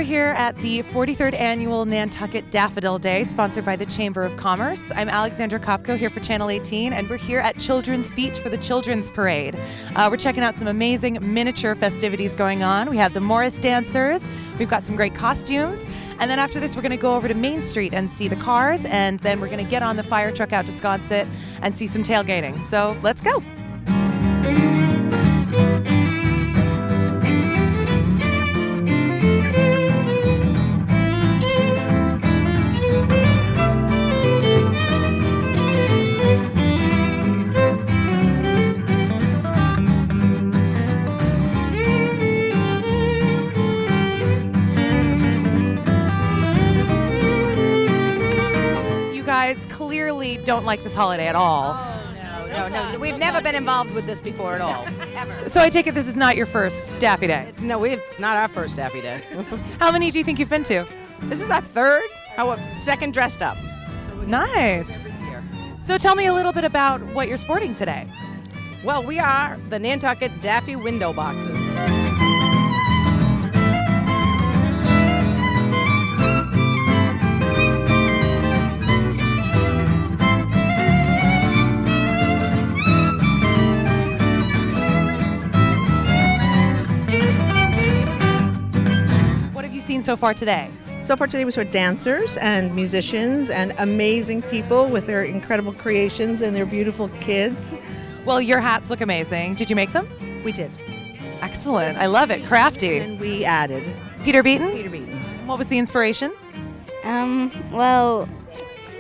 here at the 43rd Annual Nantucket Daffodil Day, sponsored by the Chamber of Commerce. I'm Alexandra Kopko here for Channel 18, and we're here at Children's Beach for the Children's Parade. We're checking out some amazing miniature festivities going on. We have the Morris dancers, we've got some great costumes, and then after this we're going to go over to Main Street and see the cars, and then we're going to get on the fire truck out to Sconset and see some tailgating. So let's go. Guys clearly don't like this holiday at all. Oh, no. We've never been involved with this before at all. Ever. So I take it this is not your first Daffy Day? It's not our first Daffy Day. How many do you think you've been to? This is our third, second dressed up. So nice. So tell me a little bit about what you're sporting today. Well, we are the Nantucket Daffy window boxes. Seen so far today? So far today we saw dancers and musicians and amazing people with their incredible creations and their beautiful kids. Well, your hats look amazing. Did you make them? We did. Excellent. I love it. Crafty. And we added. Peter Beaton? Peter Beaton. What was the inspiration? Well,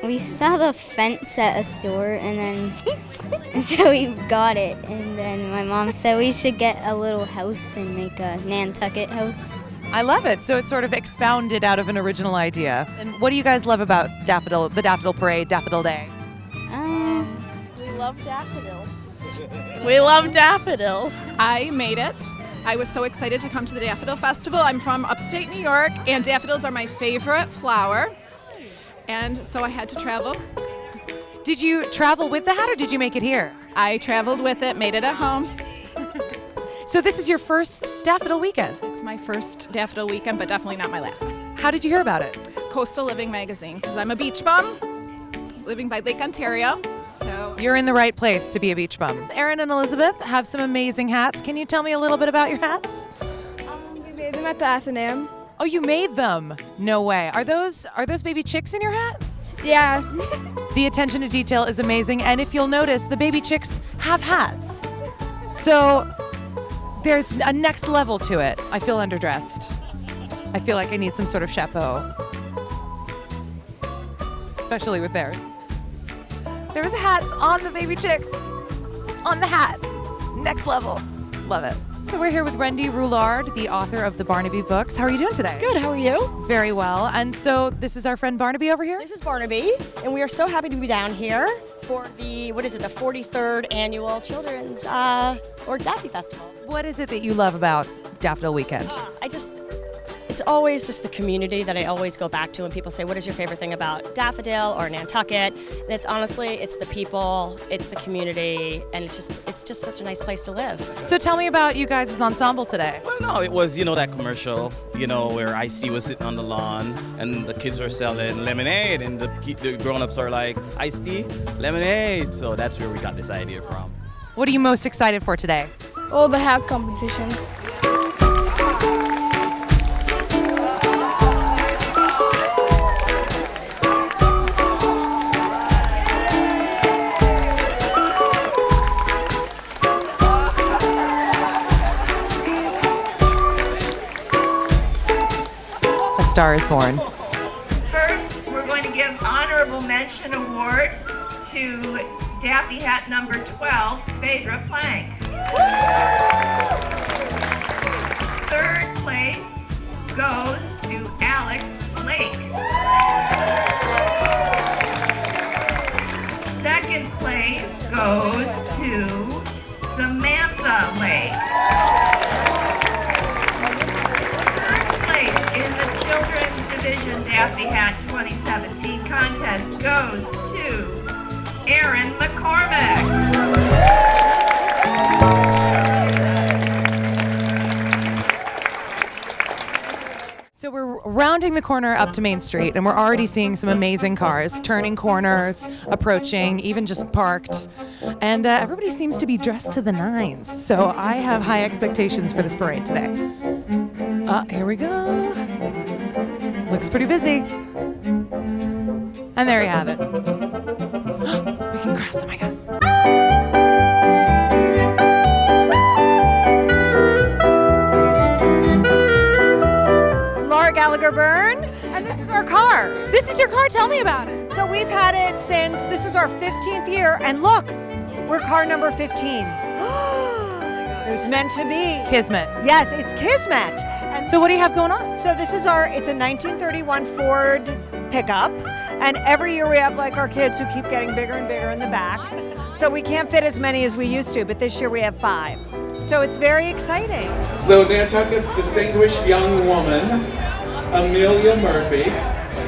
we saw the fence at a store and then so we got it, and then my mom said we should get a little house and make a Nantucket house. I love it. So it's sort of expounded out of an original idea. And what do you guys love about the Daffodil Parade, Daffodil Day? We love daffodils. We love daffodils. I made it. I was so excited to come to the Daffodil Festival. I'm from upstate New York, and daffodils are my favorite flower. And so I had to travel. Did you travel with the hat or did you make it here? I traveled with it, made it at home. So this is your first Daffodil weekend? It's my first Daffodil weekend, but definitely not my last. How did you hear about it? Coastal Living magazine, because I'm a beach bum, living by Lake Ontario. So you're in the right place to be a beach bum. Erin and Elizabeth have some amazing hats. Can you tell me a little bit about your hats? We made them at the Athenaeum. Oh, you made them? No way. Are those baby chicks in your hat? Yeah. The attention to detail is amazing, and if you'll notice, the baby chicks have hats. So there's a next level to it. I feel underdressed. I feel like I need some sort of chapeau. Especially with theirs. There was hats on the baby chicks. On the hat. Next level. Love it. So we're here with Wendy Roulard, the author of the Barnaby books. How are you doing today? Good, how are you? Very well. And so this is our friend Barnaby over here? This is Barnaby, and we are so happy to be down here for the 43rd Annual Children's or Daffy Festival. What is it that you love about Daffodil Weekend? It's always just the community that I always go back to when people say, what is your favorite thing about Daffodil or Nantucket? And it's honestly, it's the people, it's the community, and it's just such a nice place to live. So tell me about you guys' ensemble today. Well, no, it was, that commercial, where Ice-T was sitting on the lawn and the kids were selling lemonade and the grown-ups are like, Ice-T, lemonade. So that's where we got this idea from. What are you most excited for today? Oh, the hat competition. Star is born. First, we're going to give honorable mention award to Daffy hat number 12, Phaedra Plank. Third place goes to Alex Lake. Second place goes to Samantha Lake. Division Daffy Hat 2017 contest goes to Aaron McCormick. So we're rounding the corner up to Main Street, and we're already seeing some amazing cars, turning corners, approaching, even just parked. And everybody seems to be dressed to the nines. So I have high expectations for this parade today. Here we go. Looks pretty busy. And there you have it. We can cross, oh my God. Gallagher Byrne, and this is our car. This is your car? Tell me about it. So we've had it since, this is our 15th year, and look, we're car number 15. It's meant to be. Kismet. Yes, it's Kismet. And so what do you have going on? So this is it's a 1931 Ford pickup, and every year we have like our kids who keep getting bigger and bigger in the back. So we can't fit as many as we used to, but this year we have 5. So it's very exciting. So Nantucket's distinguished young woman, Amelia Murphy,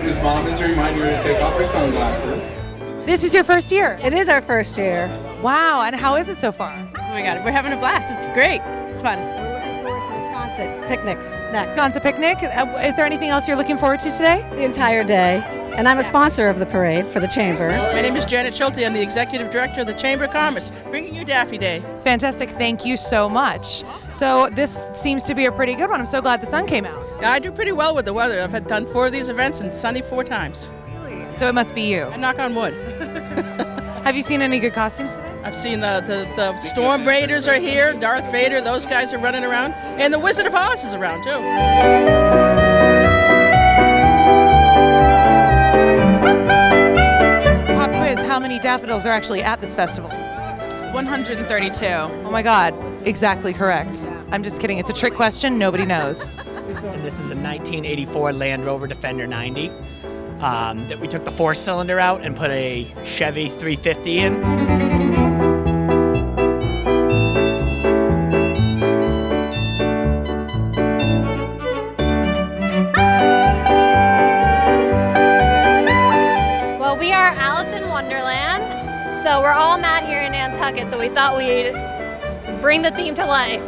whose mom is reminding her to take off her sunglasses. This is your first year? It is our first year. Wow, and how is it so far? Oh my God, we're having a blast. It's great. It's fun. We're looking forward to the Sconset picnics next. Sconset picnic. Is there anything else you're looking forward to today? The entire day. And I'm a sponsor of the parade for the Chamber. My name is Janet Schulte. I'm the Executive Director of the Chamber of Commerce, bringing you Daffy Day. Fantastic. Thank you so much. So this seems to be a pretty good one. I'm so glad the sun came out. Yeah, I do pretty well with the weather. I've done 4 of these events and sunny 4 times. Really? So it must be you. I knock on wood. Have you seen any good costumes today? I've seen the Storm Raiders are here, Darth Vader, those guys are running around, and the Wizard of Oz is around too. How many daffodils are actually at this festival? 132. Oh my God, exactly correct. I'm just kidding. It's a trick question. Nobody knows. And this is a 1984 Land Rover Defender 90 that we took the 4-cylinder out and put a Chevy 350 in. So we're all mad here in Nantucket, so we thought we'd bring the theme to life. We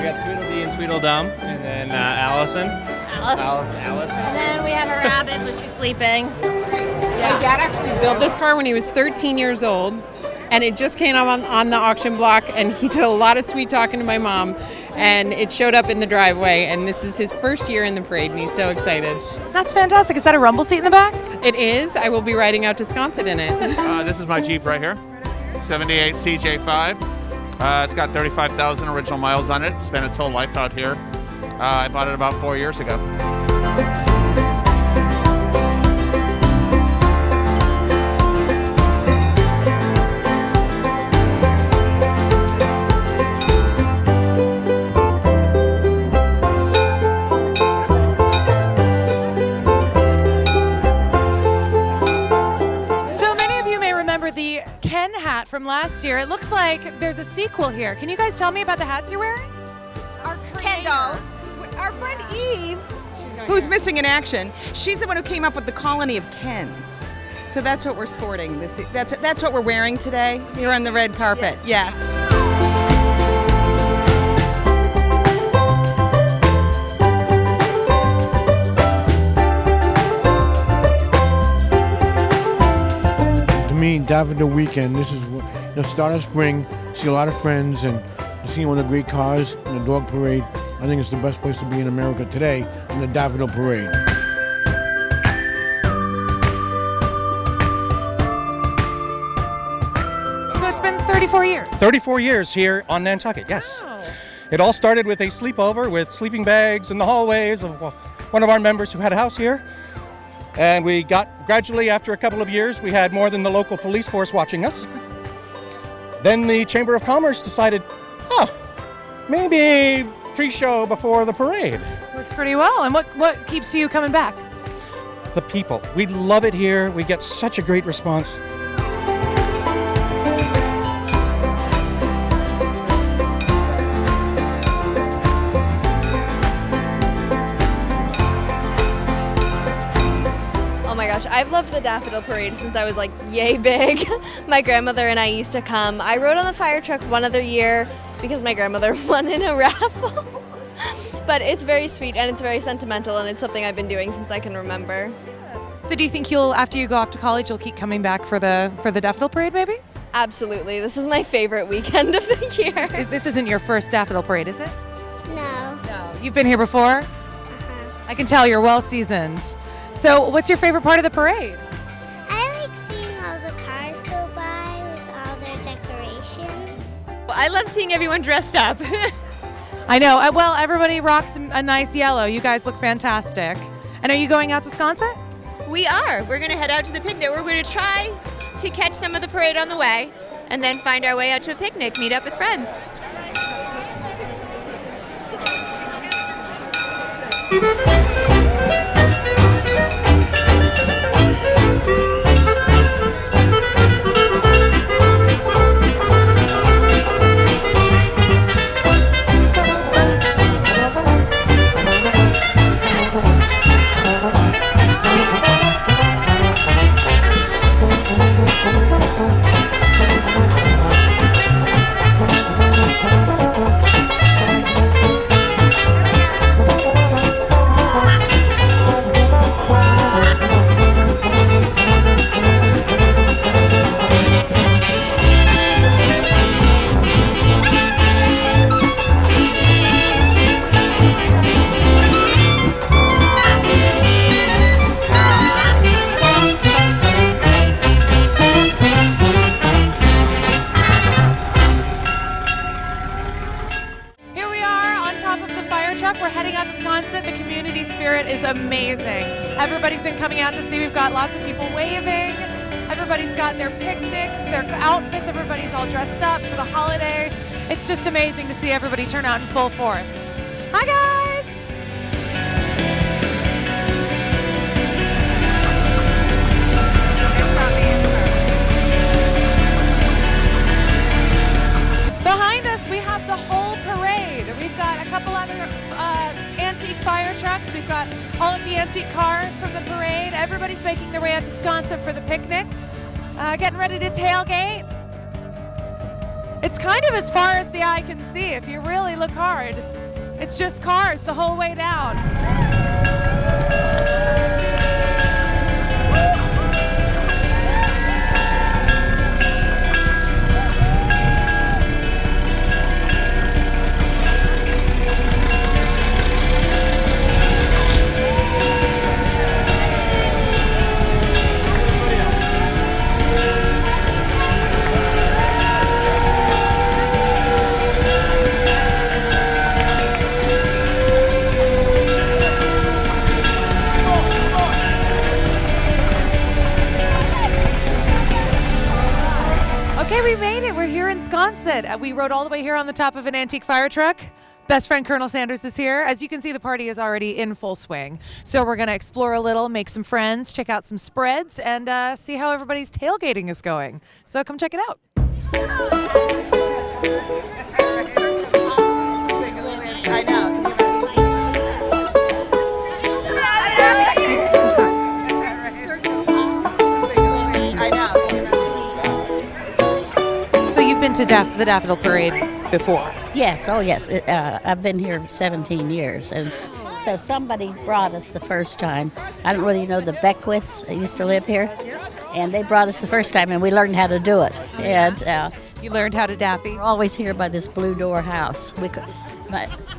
got Tweedledee and Tweedledum, and then Allison. Alice. And then we have a rabbit, but she's sleeping. My dad actually built this car when he was 13 years old, and it just came on the auction block, and he did a lot of sweet talking to my mom, and it showed up in the driveway, and this is his first year in the parade, and he's so excited. That's fantastic. Is that a rumble seat in the back? It is. I will be riding out to Sconset in it. This is my Jeep right here, 78 CJ5. It's got 35,000 original miles on it. Spent its whole life out here. I bought it about 4 years ago. From last year. It looks like there's a sequel here. Can you guys tell me about the hats you're wearing? Our Ken dolls. Our friend Eve, who's missing in action, she's the one who came up with the colony of Kens. So that's what we're sporting. That's what we're wearing today here on the red carpet. Yes. Daffodil weekend. This is the start of spring. See a lot of friends and see one of the great cars in the dog parade. I think it's the best place to be in America today in the Daffodil Parade. So it's been 34 years. 34 years here on Nantucket, yes. Wow. It all started with a sleepover with sleeping bags in the hallways of one of our members who had a house here. And we got gradually, after a couple of years, we had more than the local police force watching us. Then the Chamber of Commerce decided, maybe pre-show before the parade. Works pretty well. And what keeps you coming back? The people. We love it here. We get such a great response. I've loved the Daffodil Parade since I was like yay big. My grandmother and I used to come. I rode on the fire truck one other year because my grandmother won in a raffle. But it's very sweet and it's very sentimental and it's something I've been doing since I can remember. So do you think after you go off to college, you'll keep coming back for the Daffodil Parade maybe? Absolutely. This is my favorite weekend of the year. This isn't your first Daffodil Parade, is it? No. No. You've been here before? I can tell you're well seasoned. So what's your favorite part of the parade? I like seeing all the cars go by with all their decorations. I love seeing everyone dressed up. I know. Well, everybody rocks a nice yellow. You guys look fantastic. And are you going out to Sconset? We are. We're going to head out to the picnic. We're going to try to catch some of the parade on the way and then find our way out to a picnic, meet up with friends. We're heading out to Sconset. The community spirit is amazing. Everybody's been coming out to see. We've got lots of people waving. Everybody's got their picnics, their outfits. Everybody's all dressed up for the holiday. It's just amazing to see everybody turn out in full force. Hi, guys. Behind us, we have the whole parade. We've got a couple other antique fire trucks. We've got all of the antique cars from the parade. Everybody's making their way out to Sconset for the picnic. Getting ready to tailgate. It's kind of as far as the eye can see. If you really look hard, it's just cars the whole way down. Okay, we made it. We're here in Sconset. We rode all the way here on the top of an antique fire truck. Best friend Colonel Sanders is here. As you can see, the party is already in full swing. So we're going to explore a little, make some friends, check out some spreads, and see how everybody's tailgating is going. So come check it out. I know. So you've been to the Daffodil Parade before? Yes, oh yes. I've been here 17 years. And so somebody brought us the first time. I don't really know the Beckwiths that used to live here. And they brought us the first time and we learned how to do it. And you learned how to Daffy? We're always here by this blue door house.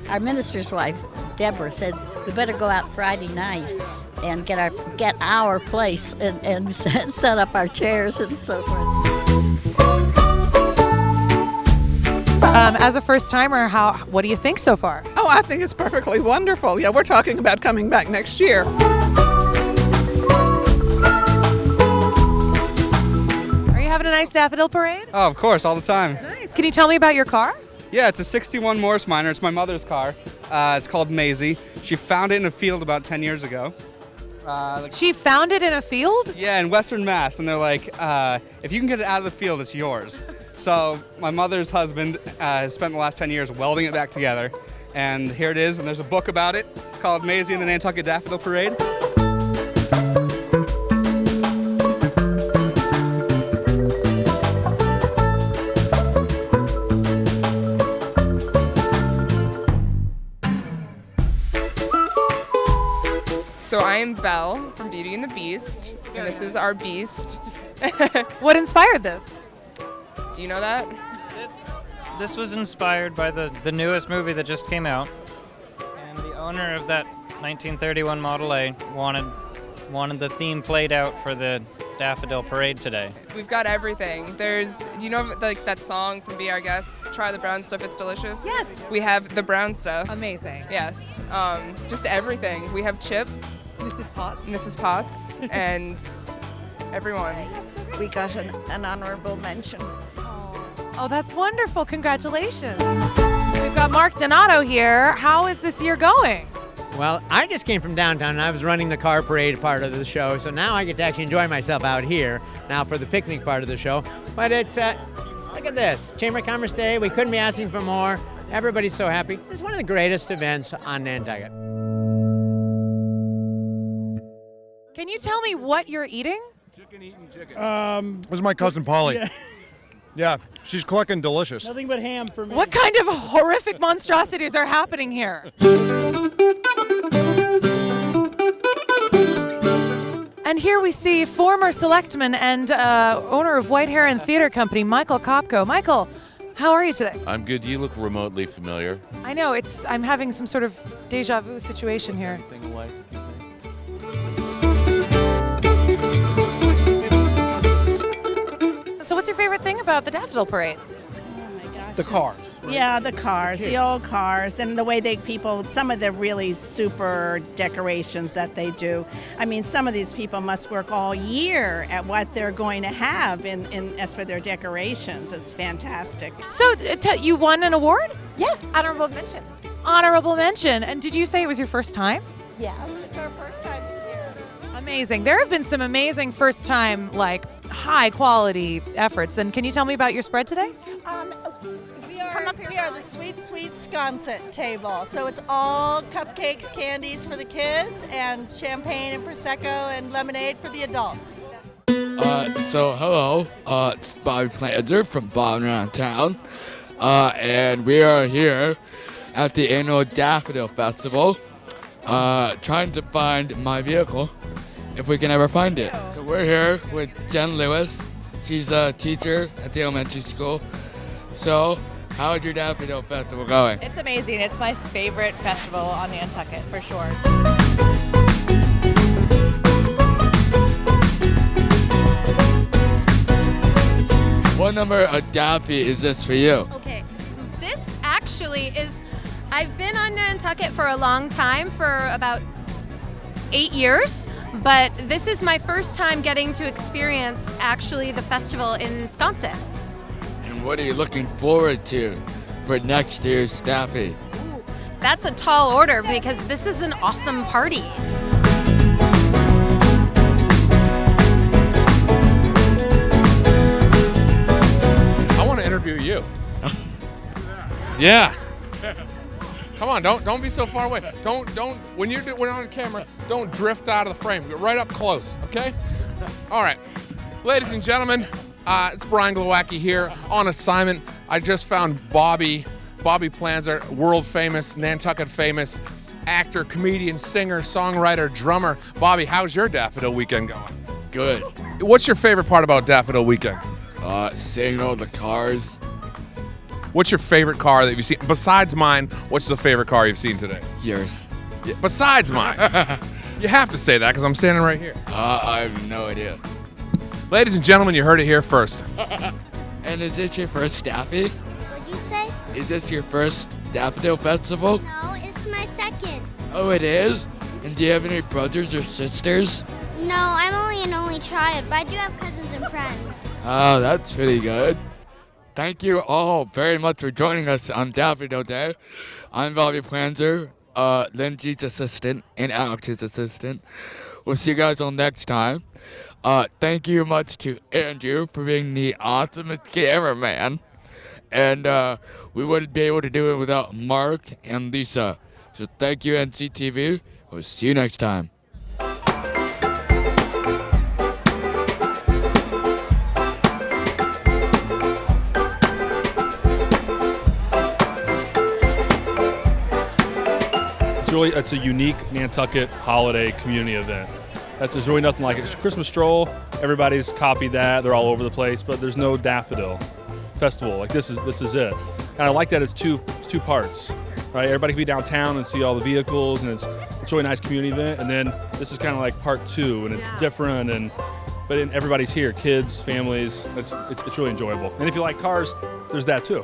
Our minister's wife, Deborah, said we better go out Friday night and get our place and set up our chairs and so forth. As a first timer, what do you think so far? Oh, I think it's perfectly wonderful. Yeah, we're talking about coming back next year. Are you having a nice Daffodil Parade? Oh, of course, all the time. Nice. Can you tell me about your car? Yeah, it's a 61 Morris Minor. It's my mother's car. It's called Maisie. She found it in a field about 10 years ago. She found it in a field? Yeah, in Western Mass, and they're like, if you can get it out of the field, it's yours. So my mother's husband has spent the last 10 years welding it back together, and here it is, and there's a book about it called Maisie and the Nantucket Daffodil Parade. So I am Belle from Beauty and the Beast, and this is our Beast. What inspired this? Do you know that? This was inspired by the newest movie that just came out, and the owner of that 1931 Model A wanted the theme played out for the Daffodil Parade today. We've got everything. There's, you know, like that song from Be Our Guest, Try the Brown Stuff, It's Delicious? Yes. We have the brown stuff. Amazing. Yes. Just everything. We have Chip. Mrs. Potts. And everyone. We got an honorable mention. Oh, that's wonderful. Congratulations. We've got Mark Donato here. How is this year going? Well, I just came from downtown and I was running the car parade part of the show, so now I get to actually enjoy myself out here now for the picnic part of the show. But it's, look at this, Chamber of Commerce Day, we couldn't be asking for more. Everybody's so happy. This is one of the greatest events on Nantucket. Can you tell me what you're eating? This is my cousin Polly. Yeah, she's clucking delicious. Nothing but ham for me. What kind of horrific monstrosities are happening here? And here we see former selectman and owner of White Heron Theater Company, Michael Kopko. Michael, how are you today? I'm good. You look remotely familiar. I know, I'm having some sort of deja vu situation here. So what's your favorite thing about the Daffodil Parade? The cars. Yeah, the cars, the old cars, and the way some of the really super decorations that they do. I mean, some of these people must work all year at what they're going to have as for their decorations. It's fantastic. So you won an award? Yeah, honorable mention. Honorable mention. And did you say it was your first time? Yes, it's our first time this year. Amazing. There have been some amazing first time, high quality efforts. And can you tell me about your spread today? We are the Sweet Sconset table. So it's all cupcakes, candies for the kids, and champagne and Prosecco and lemonade for the adults. So hello, it's Bobby Planter from Bottom Around Town, and we are here at the annual Daffodil Festival, trying to find my vehicle, if we can ever find it. So we're here with Jen Lewis. She's a teacher at the elementary school. So, how is your Daffodil Festival going? It's amazing. It's my favorite festival on Nantucket, for sure. What number of Daffy is this for you? Okay, this actually is, I've been on Nantucket for a long time, for about 8 years, but this is my first time getting to experience actually the festival in Sconset. And what are you looking forward to for next year's Daffy? Ooh, that's a tall order because this is an awesome party. I want to interview you. Yeah. Come on, don't be so far away. Don't when you're on camera, don't drift out of the frame. Get right up close, okay? All right. Ladies and gentlemen, it's Brian Glowacki here on assignment. I just found Bobby Planzer, world famous, Nantucket famous actor, comedian, singer, songwriter, drummer. Bobby, how's your Daffodil Weekend going? Good. What's your favorite part about Daffodil Weekend? Seeing all the cars. What's your favorite car that you've seen? Besides mine, what's the favorite car you've seen today? Yours. Yeah, besides mine. You have to say that because I'm standing right here. I have no idea. Ladies and gentlemen, you heard it here first. And is this your first Daffy? What'd you say? Is this your first Daffodil Festival? No, it's my second. Oh, it is? And do you have any brothers or sisters? No, I'm only an only child, but I do have cousins and friends. Oh, that's pretty good. Thank you all very much for joining us on Daffodil Day. I'm Bobby Planzer, Lindsay's assistant and Alex's assistant. We'll see you guys all next time. Thank you much to Andrew for being the awesome cameraman. And we wouldn't be able to do it without Mark and Lisa. So thank you, NCTV. We'll see you next time. it's a unique Nantucket holiday community event. There's really nothing like it. It's Christmas stroll. Everybody's copied that. They're all over the place, but there's no Daffodil Festival. Like this is it. And I like that it's two parts. Right? Everybody can be downtown and see all the vehicles, and it's a really nice community event. And then this is kind of like part two, and it's different, but everybody's here, kids, families. It's really enjoyable. And if you like cars, there's that too.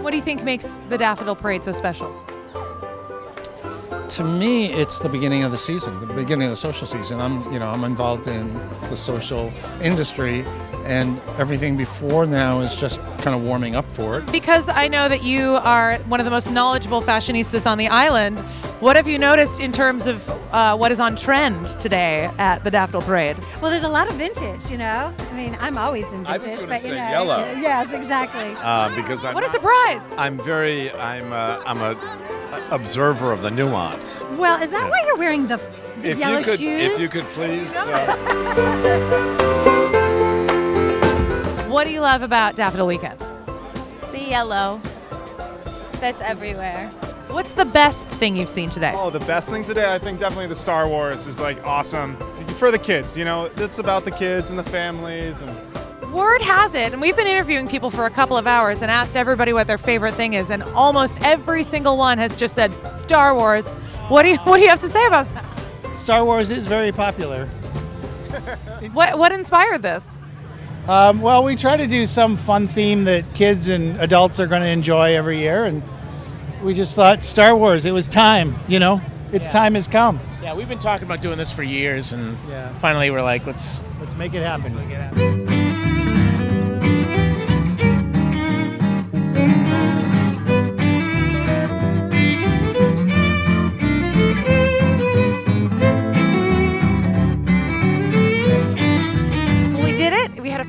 What do you think makes the Daffodil Parade so special? To me, it's the beginning of the season, the beginning of the social season. I'm involved in the social industry, and everything before now is just kind of warming up for it. Because I know that you are one of the most knowledgeable fashionistas on the island, what have you noticed in terms of what is on trend today at the Daffodil Parade? Well, there's a lot of vintage, you know. I mean, I'm always in vintage, I was going to but say you know, yellow. Yes, exactly. Because I'm what a surprise! I'm a observer of the nuance. Well, is that why you're wearing the yellow shoes? If you could please. What do you love about Daffodil Weekend? The yellow. That's everywhere. What's the best thing you've seen today? Oh, the best thing today, I think definitely the Star Wars is like awesome for the kids. You know, it's about the kids and the families and. Word has it, and we've been interviewing people for a couple of hours and asked everybody what their favorite thing is, and almost every single one has just said Star Wars. What do you have to say about that? Star Wars is very popular. What inspired this? Well, we try to do some fun theme that kids and adults are going to enjoy every year, and we just thought Star Wars. It was time, you know. Time has come. Yeah, we've been talking about doing this for years, and finally we're like, let's make it happen.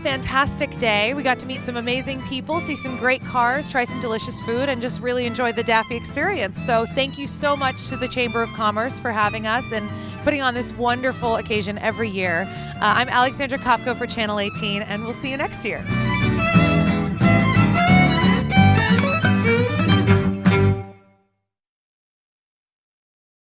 Fantastic day. We got to meet some amazing people, see some great cars, try some delicious food, and just really enjoy the Daffy experience. So thank you so much to the Chamber of Commerce for having us and putting on this wonderful occasion every year. I'm Alexandra Kopko for Channel 18, and we'll see you next year.